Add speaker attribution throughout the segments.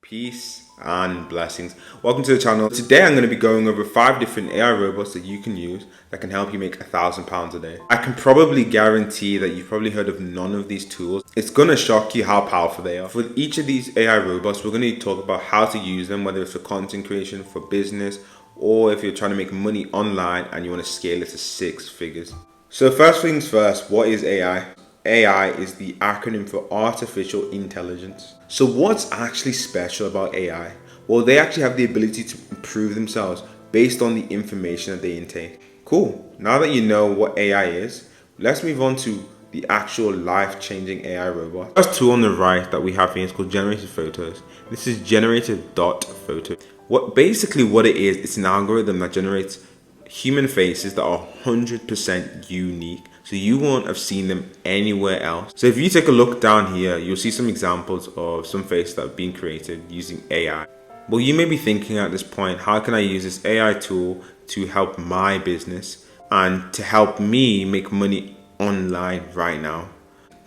Speaker 1: Peace and blessings. Welcome to the channel. Today I'm going to be going over 5 different AI robots that you can use that can help you make £1,000 a day. I can probably guarantee that you've probably heard of none of these tools. It's going to shock you how powerful they are. For each of these AI robots, we're going to talk about how to use them, whether it's for content creation, for business, or if you're trying to make money online and you want to scale it to 6 figures. So first things first, what is AI? AI is the acronym for Artificial Intelligence. So what's actually special about AI? Well, they actually have the ability to improve themselves based on the information that they intake. Cool. Now that you know what AI is, let's move on to the actual life-changing AI robot. The first tool on the right that we have here is called Generative Photos. This is generative.photo. What it is, it's an algorithm that generates human faces that are 100% unique, so you won't have seen them anywhere else. So if you take a look down here, you'll see some examples of some faces that have been created using AI. Well, you may be thinking at this point, how can I use this AI tool to help my business and to help me make money online right now?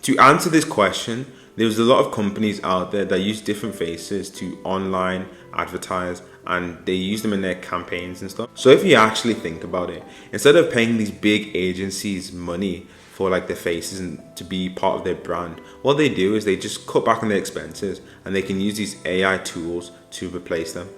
Speaker 1: To answer this question, there's a lot of companies out there that use different faces to online advertise, and they use them in their campaigns and stuff. So if you actually think about it, instead of paying these big agencies money for like their faces and to be part of their brand, what they do is they just cut back on their expenses and they can use these AI tools to replace them.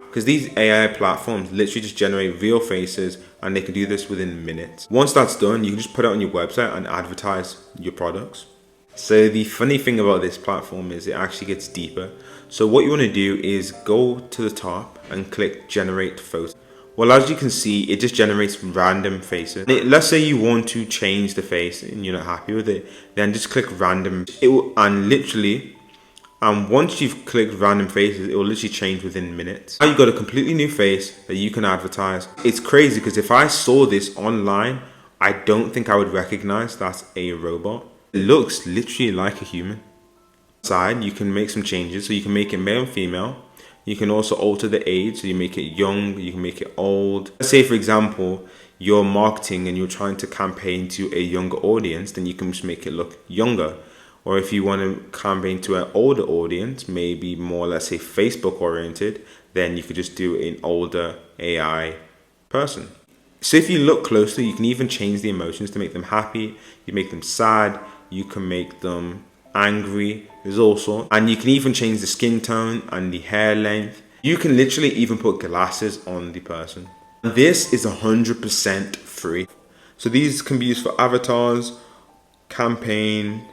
Speaker 1: Because these AI platforms literally just generate real faces, and they can do this within minutes. Once that's done, you can just put it on your website and advertise your products. So the funny thing about this platform is it actually gets deeper. So what you want to do is go to the top and click generate photo. Well, as you can see, it just generates random faces. Let's say you want to change the face and you're not happy with it, then just click random. And once you've clicked random faces, it will literally change within minutes. Now you've got a completely new face that you can advertise. It's crazy because if I saw this online, I don't think I would recognize that's a robot. It looks literally like a human. Side, you can make some changes, so you can make it male and female. You can also alter the age, so you make it young, you can make it old. Let's say, for example, you're marketing and you're trying to campaign to a younger audience, then you can just make it look younger. Or if you want to campaign to an older audience, maybe more, let's say, Facebook oriented, then you could just do an older AI person. So if you look closely, you can even change the emotions to make them happy, you make them sad, you can make them angry, there's all sorts. And you can even change the skin tone and the hair length. You can literally even put glasses on the person. This is 100% free. So these can be used for avatars, campaign,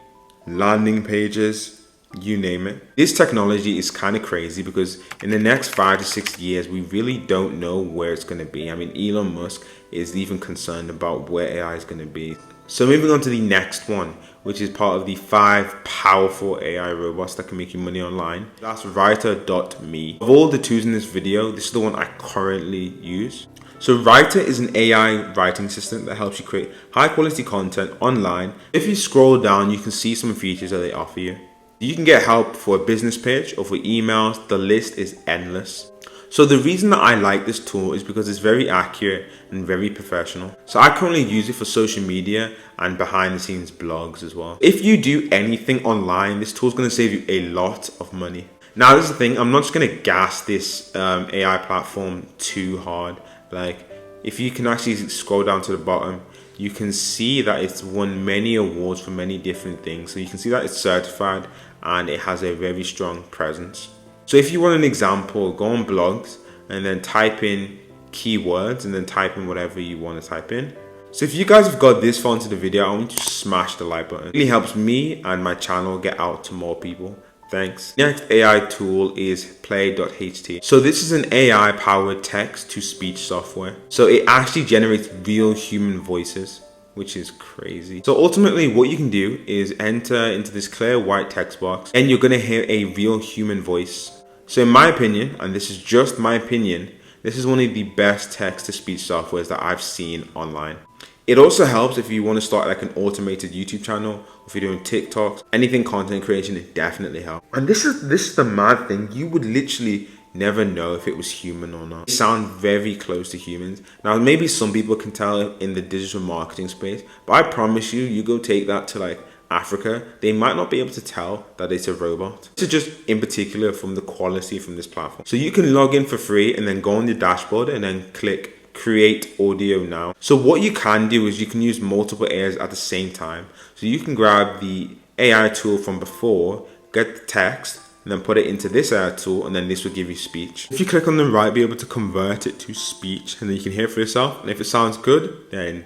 Speaker 1: landing pages, you name it. This technology is kind of crazy because in the next 5 to 6 years, we really don't know where it's going to be. I mean, Elon Musk is even concerned about where AI is going to be. So moving on to the next one, which is part of the 5 powerful AI robots that can make you money online. That's Writer.me. Of all the tools in this video, this is the one I currently use. So Writer is an AI writing assistant that helps you create high quality content online. If you scroll down, you can see some features that they offer you. You can get help for a business page or for emails. The list is endless. So the reason that I like this tool is because it's very accurate and very professional. So I currently use it for social media and behind the scenes blogs as well. If you do anything online, this tool is going to save you a lot of money. Now this is the thing, I'm not just going to gas this AI platform too hard. Like, if you can actually scroll down to the bottom, you can see that it's won many awards for many different things. So you can see that it's certified and it has a very strong presence. So if you want an example, go on blogs and then type in keywords and then type in whatever you want to type in. So if you guys have got this far into the video, I want you to smash the like button. It really helps me and my channel get out to more people. Thanks. Next AI tool is play.ht. So this is an AI powered text to speech software. So it actually generates real human voices, which is crazy. So ultimately what you can do is enter into this clear white text box and you're going to hear a real human voice. So in my opinion, and this is just my opinion, this is one of the best text to speech softwares that I've seen online. It also helps if you want to start like an automated YouTube channel, or if you're doing TikToks, anything content creation, it definitely helps. And this is the mad thing, you would literally never know if it was human or not. They sound very close to humans. Now maybe some people can tell in the digital marketing space, but I promise you, you go take that to like Africa, they might not be able to tell that it's a robot. This is just in particular from the quality from this platform. So you can log in for free and then go on the dashboard and then click create audio now. So what you can do is you can use multiple AIs at the same time. So you can grab the AI tool from before, get the text, and then put it into this AI tool, and then this will give you speech. If you click on the right, be able to convert it to speech, and then you can hear it for yourself. And if it sounds good, then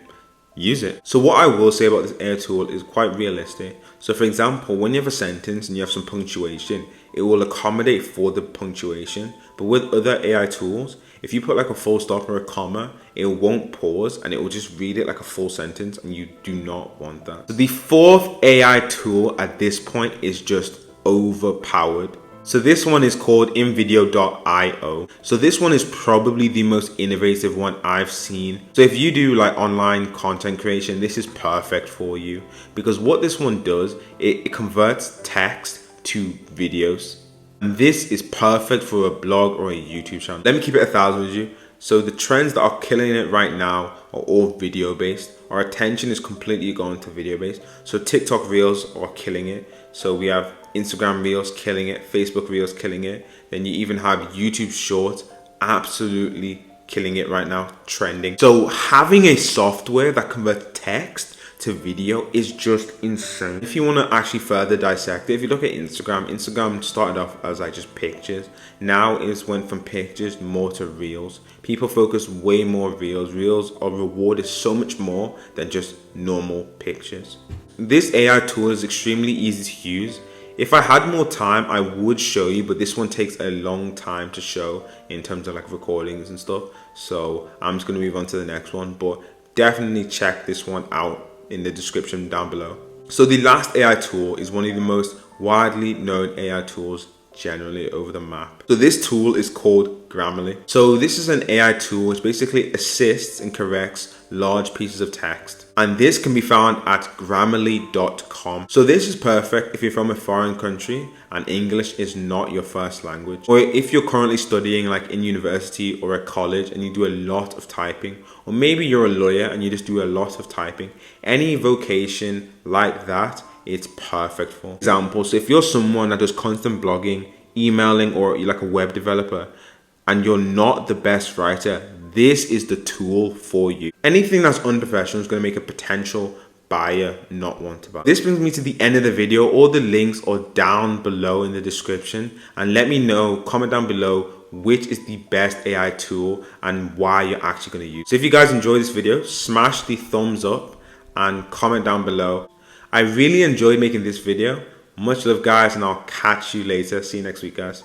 Speaker 1: use it. So what I will say about this AI tool is quite realistic. So for example, when you have a sentence and you have some punctuation, it will accommodate for the punctuation. But with other AI tools, if you put like a full stop or a comma, it won't pause and it will just read it like a full sentence, and you do not want that. So the fourth AI tool at this point is just overpowered. So this one is called InVideo.io. So this one is probably the most innovative one I've seen. So if you do like online content creation, this is perfect for you, because what this one does, it converts text to videos. And this is perfect for a blog or a YouTube channel. Let me keep it 1,000 with you. So the trends that are killing it right now are all video based. Our attention is completely going to video based. So TikTok Reels are killing it. So we have Instagram Reels killing it, Facebook Reels killing it. Then you even have YouTube Shorts absolutely killing it right now, trending. So having a software that converts text to video is just insane. If you want to actually further dissect it, if you look at Instagram started off as like just pictures. Now it's went from pictures more to reels. People focus way more reels. Reels are rewarded so much more than just normal pictures. This AI tool is extremely easy to use. If I had more time, I would show you, but this one takes a long time to show in terms of like recordings and stuff. So I'm just going to move on to the next one, but definitely check this one out in the description down below. So the last AI tool is one of the most widely known AI tools generally over the map. So this tool is called Grammarly. So this is an AI tool which basically assists and corrects large pieces of text. And this can be found at grammarly.com. So this is perfect if you're from a foreign country and English is not your first language. Or if you're currently studying like in university or at college and you do a lot of typing. Or maybe you're a lawyer and you just do a lot of typing. Any vocation like that, it's perfect for. Example, so if you're someone that does constant blogging, emailing, or you're like a web developer and you're not the best writer, this is the tool for you. Anything that's unprofessional is going to make a potential buyer not want to buy. This brings me to the end of the video. All the links are down below in the description, and let me know, comment down below which is the best AI tool and why you're actually going to use it. So if you guys enjoyed this video, smash the thumbs up and comment down below. I really enjoyed making this video. Much love guys, and I'll catch you later. See you next week guys.